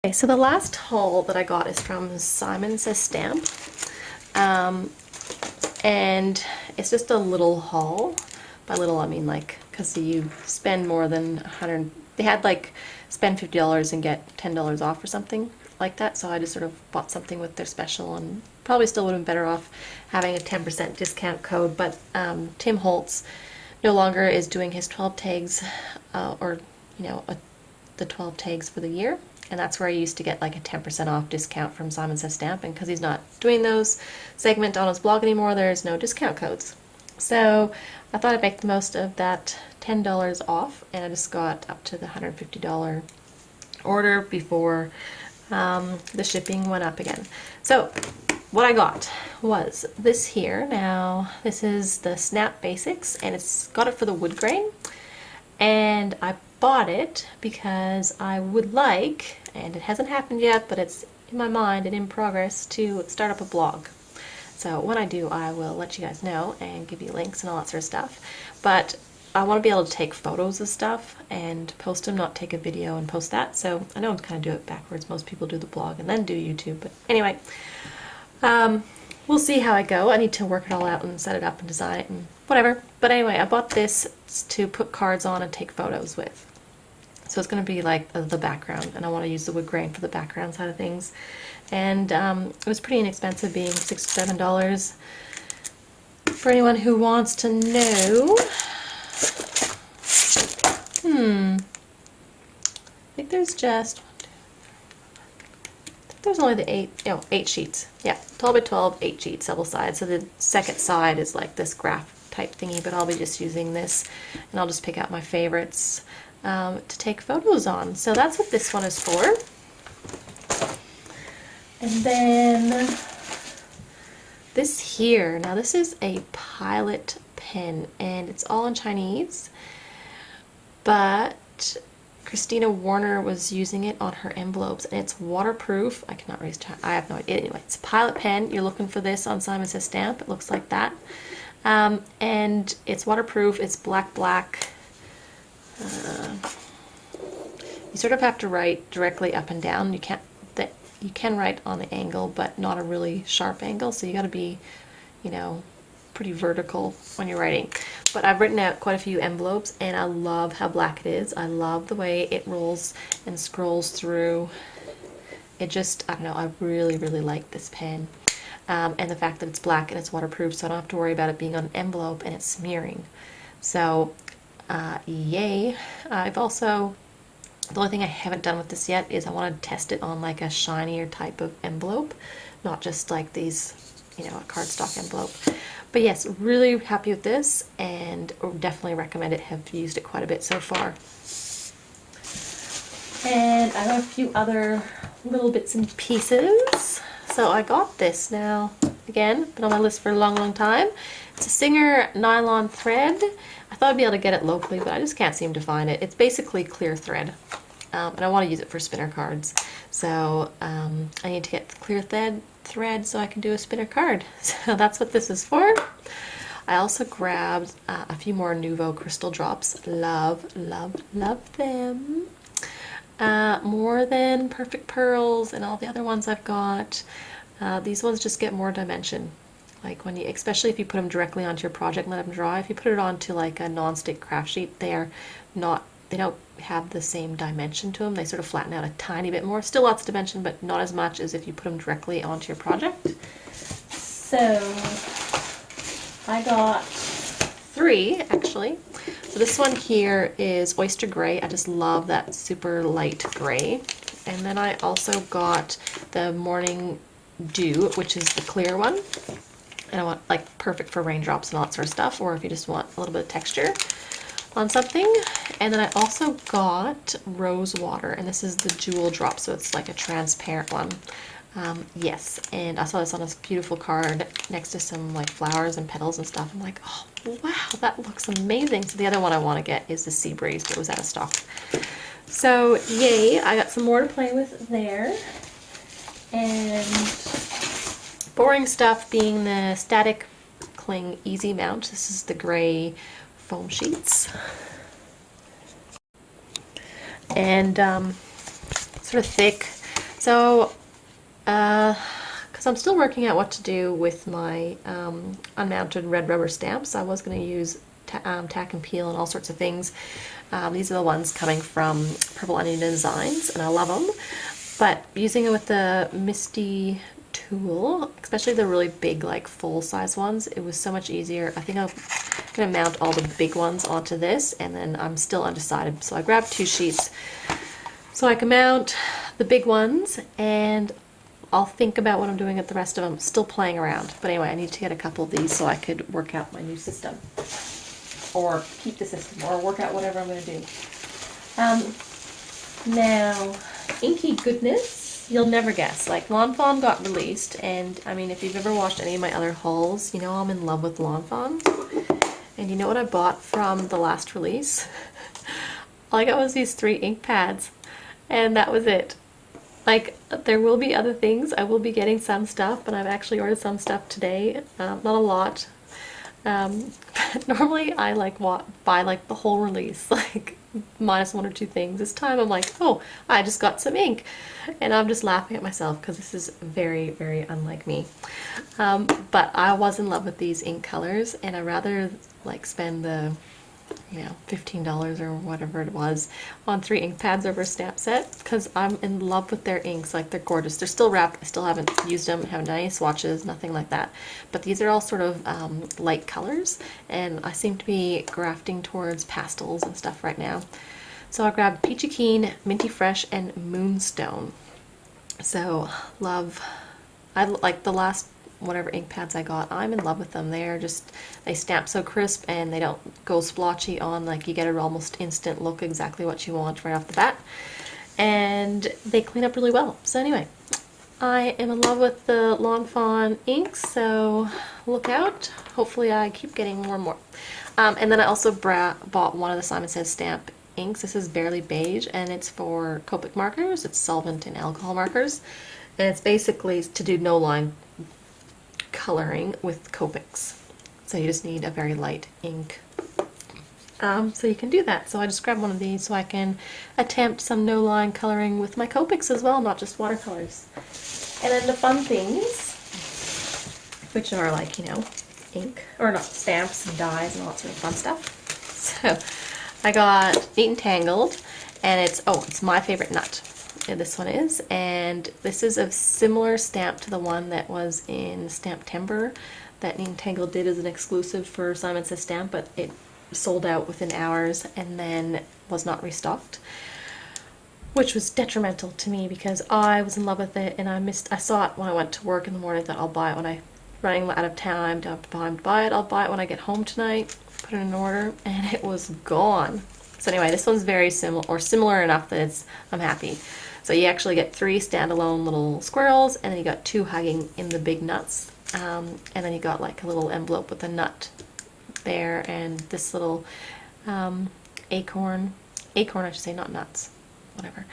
Okay, so the last haul that I got is from Simon Says Stamp, and it's just a little haul. By little I mean like, because you spend more than 100, they had like spend $50 and get $10 off or something like that, so I just sort of bought something with their special, and probably still would have been better off having a 10% discount code, but Tim Holtz no longer is doing his 12 tags, or the 12 tags for the year. And that's where I used to get like a 10% off discount from Simon Says Stamp. And because he's not doing those segment on his blog anymore, there's no discount codes. So I thought I'd make the most of that $10 off, and I just got up to the $150 order before the shipping went up again. So what I got was this here. Now this is the Snap Basics, and it's got it for the wood grain. And I bought it because I would like, and it hasn't happened yet, but it's in my mind and in progress, to start up a blog. So when I do, I will let you guys know and give you links and all that sort of stuff. But I want to be able to take photos of stuff and post them, not take a video and post that. So I know I'm kind of do it backwards. Most people do the blog and then do YouTube. But anyway, we'll see how I go. I need to work it all out and set it up and design it and whatever. But anyway, I bought this to put cards on and take photos with. So it's going to be like the background, and I want to use the wood grain for the background side of things. And it was pretty inexpensive, being $6 to $7. For anyone who wants to know, I think there's just, there's only the 8 sheets. Yeah, 12 by 12, 8 sheets, double sides. So the second side is like this graph type thingy, but I'll be just using this, and I'll just pick out my favorites to take photos on. So that's what this one is for. And then this here, now this is a Pilot pen, and it's all in Chinese, but Christina Warner was using it on her envelopes, and it's waterproof. I cannot raise time. I have no idea. Anyway, it's a Pilot pen. You're looking for this on Simon Says Stamp. It looks like that. And it's waterproof. It's black. You sort of have to write directly up and down. You can write on the angle, but not a really sharp angle. So you got to be, pretty vertical when you're writing. But I've written out quite a few envelopes, and I love how black it is. I love the way it rolls and scrolls through. It just, I don't know, I really like this pen. And the fact that it's black and it's waterproof, so I don't have to worry about it being on an envelope and it's smearing. So, yay. I've also, the only thing I haven't done with this yet is I want to test it on like a shinier type of envelope, not just like these, a cardstock envelope. But yes, really happy with this, and definitely recommend it. Have used it quite a bit so far. And I got a few other little bits and pieces. So I got this now. Again, been on my list for a long time. It's a Singer nylon thread. I thought I'd be able to get it locally, but I just can't seem to find it. It's basically clear thread. And I want to use it for spinner cards. So I need to get the clear thread so I can do a spinner card. So that's what this is for. I also grabbed a few more Nuvo crystal drops. Love them. More than Perfect Pearls and all the other ones I've got. These ones just get more dimension. Like when you, especially if you put them directly onto your project and let them dry. If you put it onto like a non-stick craft sheet, they don't have the same dimension to them. They sort of flatten out a tiny bit more. Still lots of dimension, but not as much as if you put them directly onto your project. So I got 3 actually. So this one here is Oyster Gray. I just love that super light gray. And then I also got the Morning Dew, which is the clear one. And I want like perfect for raindrops and all that sort of stuff, or if you just want a little bit of texture on something. And then I also got Rose Water, and this is the Jewel Drop, so it's like a transparent one. Yes, and I saw this on this beautiful card next to some like flowers and petals and stuff. I'm like, oh wow, that looks amazing. So the other one I want to get is the Sea Breeze, but it was out of stock. So yay, I got some more to play with there. And boring stuff being the Static Cling Easy Mount. This is the gray foam sheets. And sort of thick So, because I'm still working out what to do with my unmounted red rubber stamps, I was going to use tack and peel and all sorts of things. These are the ones coming from Purple Onion Designs, and I love them. But using it with the Misty tool, especially the really big, like full-size ones, it was so much easier. I think I'm going to mount all the big ones onto this, and then I'm still undecided. So I grabbed 2 sheets so I can mount the big ones, and I'll think about what I'm doing with the rest of them. Still playing around. But anyway, I need to get a couple of these so I could work out my new system. Or keep the system, or work out whatever I'm going to do. Now, inky goodness, you'll never guess. Like, Lawn Fawn got released, and I mean, if you've ever watched any of my other hauls, you know I'm in love with Lawn Fawn. And you know what I bought from the last release? All I got was these 3 ink pads, and that was it. Like, there will be other things. I will be getting some stuff, and I've actually ordered some stuff today. Not a lot. But normally I like buy like the whole release, like minus 1 or 2 things. This time I'm like, oh, I just got some ink, and I'm just laughing at myself because this is very, very unlike me. But I was in love with these ink colors, and I'd rather like spend the, you know, $15 or whatever it was on 3 ink pads over a stamp set, because I'm in love with their inks. Like, they're gorgeous. They're still wrapped. I still haven't used them, haven't done any swatches, nothing like that. But these are all sort of light colors, and I seem to be grafting towards pastels and stuff right now. So I grabbed Peachy Keen, Minty Fresh, and Moonstone. So I like the last whatever ink pads I got. I'm in love with them. They stamp so crisp, and they don't go splotchy on. Like, you get an almost instant look, exactly what you want right off the bat, and they clean up really well. So anyway, I am in love with the Lawn Fawn inks, so look out. Hopefully I keep getting more and more. And then I also bought one of the Simon Says Stamp inks. This is Barely Beige, and it's for Copic markers. It's solvent and alcohol markers, and it's basically to do no line coloring with Copics. So you just need a very light ink. So you can do that. So I just grabbed one of these so I can attempt some no line coloring with my Copics as well, not just watercolors. And then the fun things, which are like, you know, ink, or not, stamps and dies and all that sort of fun stuff. So I got Neat and Tangled, and it's my favorite nut. This one is, and this is a similar stamp to the one that was in Stamp-Timber that Neat and Tangled did as an exclusive for Simon Says Stamp, but it sold out within hours and then was not restocked, which was detrimental to me because I was in love with it, and I saw it when I went to work in the morning. I thought, I'll buy it when I'm running out of time, don't have time to buy it. I'll buy it when I get home tonight, put it in order, and it was gone. So anyway, this one's very similar enough that I'm happy. So you actually get 3 standalone little squirrels, and then you got 2 hugging in the big nuts. And then you got like a little envelope with a nut there, and this little acorn I should say, not nuts, whatever.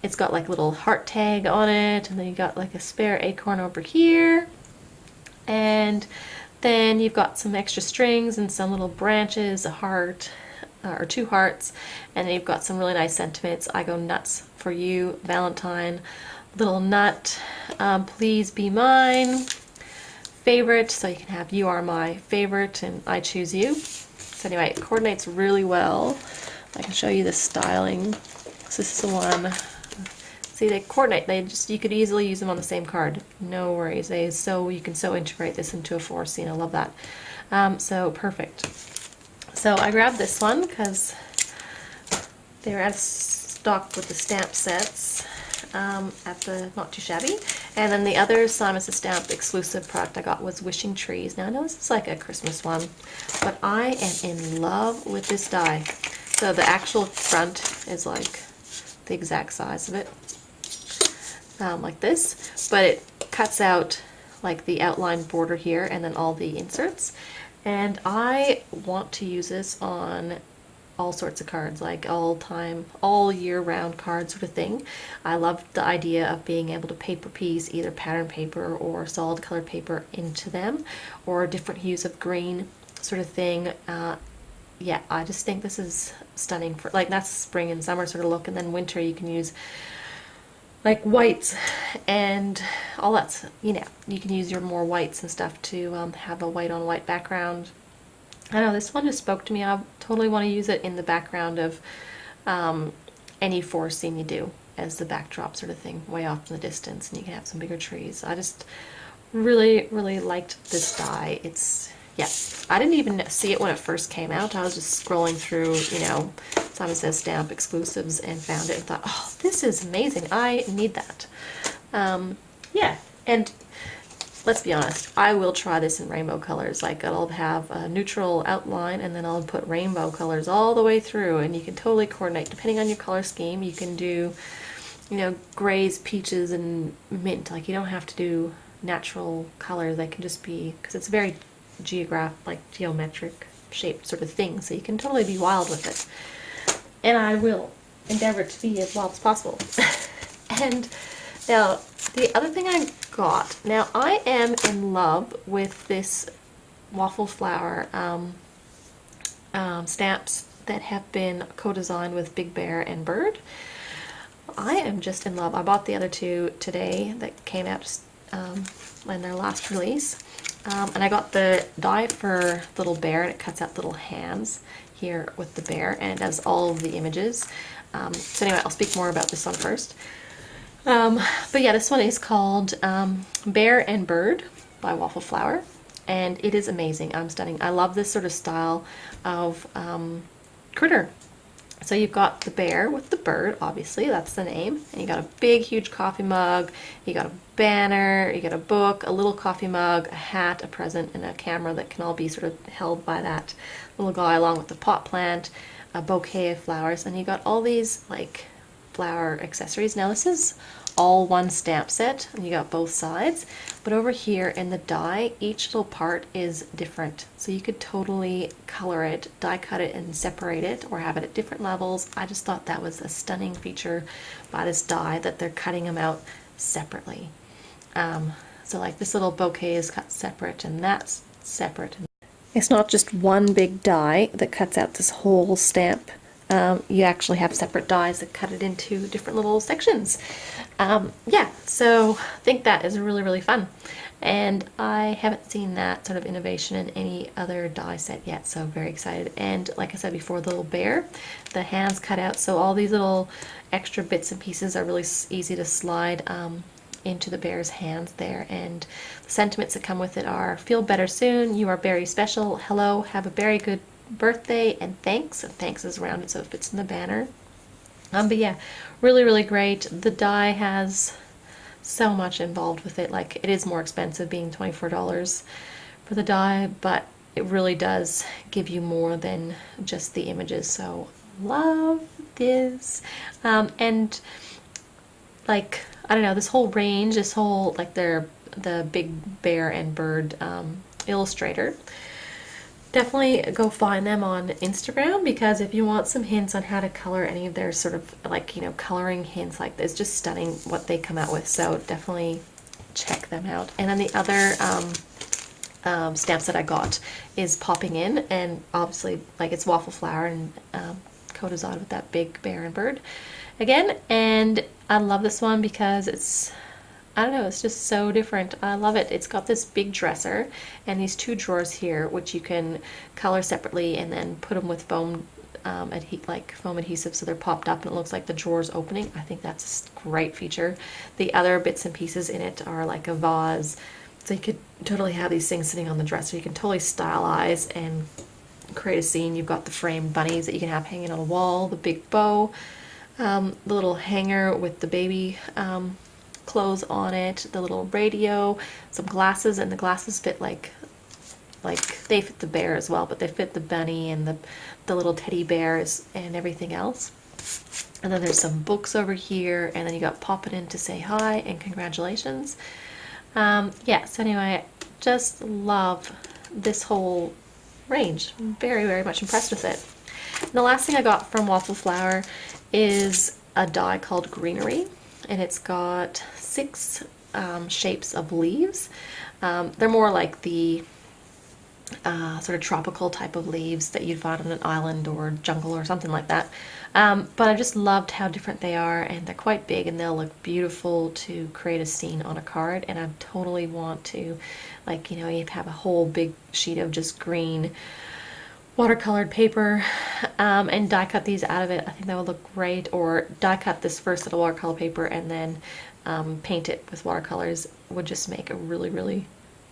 It's got like a little heart tag on it, and then you got like a spare acorn over here. And then you've got some extra strings and some little branches, a heart, or 2 hearts, and then you've got some really nice sentiments. I go nuts for you, Valentine, little nut, please be mine, favorite, so you can have you are my favorite and I choose you. So anyway, it coordinates really well. I can show you the styling. So this is the one. See, they coordinate. You could easily use them on the same card. No worries. You can so integrate this into a 4 scene. I love that. So perfect. So I grabbed this one because they were out of stock with the stamp sets at the Not Too Shabby. And then the other Simon Says Stamp exclusive product I got was Wishing Trees. Now I know this is like a Christmas one, but I am in love with this die. So the actual front is like the exact size of it, like this, but it cuts out like the outline border here and then all the inserts. And I want to use this on all sorts of cards, like all year round cards sort of thing. I love the idea of being able to paper piece either pattern paper or solid colored paper into them, or different hues of green sort of thing. Yeah, I just think this is stunning for, like, that's spring and summer sort of look, and then winter you can use, like whites and all that's, you know, you can use your more whites and stuff to have a white on white background. I don't know, this one just spoke to me. I totally want to use it in the background of any forest scene you do as the backdrop sort of thing, way off in the distance, and you can have some bigger trees. I just really, really liked this die. It's, yeah, I didn't even see it when it first came out. I was just scrolling through, you know, Simon Says Stamp exclusives and found it and thought, oh, this is amazing. I need that. Yeah, and let's be honest, I will try this in rainbow colors. Like, I'll have a neutral outline and then I'll put rainbow colors all the way through, and you can totally coordinate depending on your color scheme. You can do, you know, grays, peaches, and mint. Like, you don't have to do natural colors. They can just be, because it's very geometric shaped sort of thing, so you can totally be wild with it. And I will endeavor to be as wild as possible. And now, the other thing I got, now I am in love with this Waffle Flower stamps that have been co-designed with Big Bear and Bird. I am just in love. I bought the other two today that came out in their last release. And I got the die for Little Bear, and it cuts out little hands here with the bear, and it does all of the images. So anyway, I'll speak more about this one first. But yeah, this one is called Bear and Bird by Waffle Flower, and it is amazing. I'm stunning. I love this sort of style of critter. So you've got the bear with the bird, obviously, that's the name, and you got a big, huge coffee mug, you got a banner, you got a book, a little coffee mug, a hat, a present, and a camera that can all be sort of held by that little guy, along with the pot plant, a bouquet of flowers, and you got all these like flower accessories. Now this is all one stamp set, and you got both sides, but over here in the die, each little part is different, so you could totally color it, die cut it, and separate it, or have it at different levels. I just thought that was a stunning feature by this die, that they're cutting them out separately. So like this little bouquet is cut separate, and that's separate. It's not just one big die that cuts out this whole stamp. You actually have separate dies that cut it into different little sections. Yeah, so I think that is really, really fun. And I haven't seen that sort of innovation in any other die set yet, so I'm very excited. And like I said before, the little bear, the hands cut out, so all these little extra bits and pieces are really easy to slide into the bear's hands there. And the sentiments that come with it are: feel better soon, you are very special, hello, have a very good birthday, and thanks. And thanks is rounded so it fits in the banner. But yeah, really, really great. The die has so much involved with it. Like, it is more expensive, being $24 for the die, but it really does give you more than just the images. So love this. And like, I don't know, this whole range, this whole, like, the Big Bear and Bird illustrator, definitely go find them on Instagram, because if you want some hints on how to color any of their sort of, like, you know, coloring hints, like, it's just stunning what they come out with. So definitely check them out. And then the other stamps that I got is Popping In, and obviously, like, it's Waffle Flower and co-designed with that Big Bear and Bird again. And I love this one because it's, I don't know, it's just so different. I love it. It's got this big dresser and these two drawers here, which you can color separately and then put them with foam foam adhesive, so they're popped up and it looks like the drawer's opening. I think that's a great feature. The other bits and pieces in it are like a vase, so you could totally have these things sitting on the dresser. You can totally stylize and create a scene. You've got the framed bunnies that you can have hanging on a wall, the big bow, the little hanger with the baby clothes on it, the little radio, some glasses, and the glasses fit like they fit the bear as well, but they fit the bunny and the little teddy bears and everything else. And then there's some books over here, and then you got Pop It In to say hi and congratulations. Yeah, so anyway, just love this whole range. Very, very much impressed with it. And the last thing I got from Waffle Flower is a die called Greenery, and it's got 6 shapes of leaves. They're more like the sort of tropical type of leaves that you'd find on an island or jungle or something like that. But I just loved how different they are, and they're quite big and they'll look beautiful to create a scene on a card. And I totally want to, like, you know, you have a whole big sheet of just green watercolored paper and die cut these out of it. I think that would look great. Or die cut this first little watercolor paper and then paint it with watercolors would just make a really, really,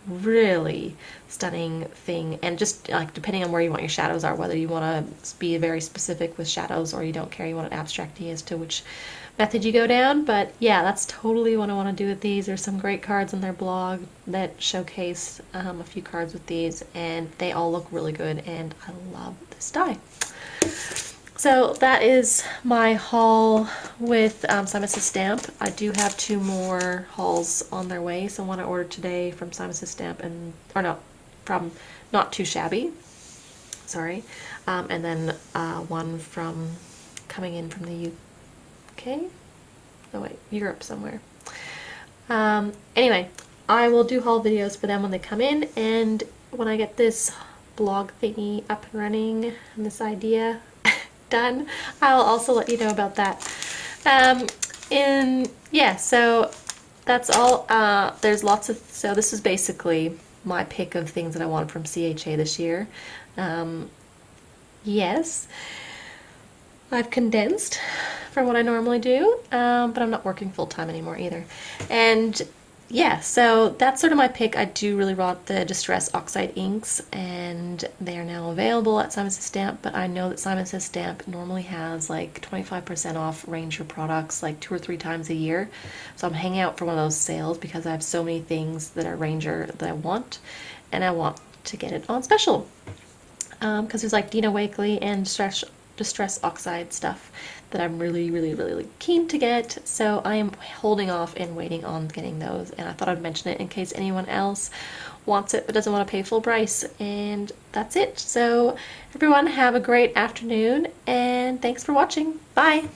really stunning thing. And just like depending on where you want your shadows are, whether you want to be very specific with shadows or you don't care, you want it abstract-y as to which method you go down. But yeah, that's totally what I want to do with these. There's some great cards on their blog that showcase a few cards with these, and they all look really good, and I love this die. So that is my haul with SSS Stamp. I do have 2 more hauls on their way. So one I ordered today from SSS Stamp, and or no, from Not Too Shabby. Sorry, and then one from coming in from the UK. Oh wait, Europe somewhere. Anyway, I will do haul videos for them when they come in, and when I get this blog thingy up and running and this idea done, I'll also let you know about that. Yeah, so that's all. There's lots of, so this is basically my pick of things that I wanted from CHA this year. Yes, I've condensed from what I normally do, but I'm not working full-time anymore either. And yeah, so that's sort of my pick. I do really want the Distress Oxide inks, and they are now available at SSS Stamp, but I know that SSS Stamp normally has like 25% off Ranger products like 2 or 3 times a year. So I'm hanging out for one of those sales because I have so many things that are Ranger that I want, and I want to get it on special. Because there's like Dina Wakley and Distress Oxide stuff that I'm really, really, really, really keen to get. So I am holding off and waiting on getting those, and I thought I'd mention it in case anyone else wants it but doesn't want to pay full price. And that's it. So everyone have a great afternoon, and thanks for watching. Bye!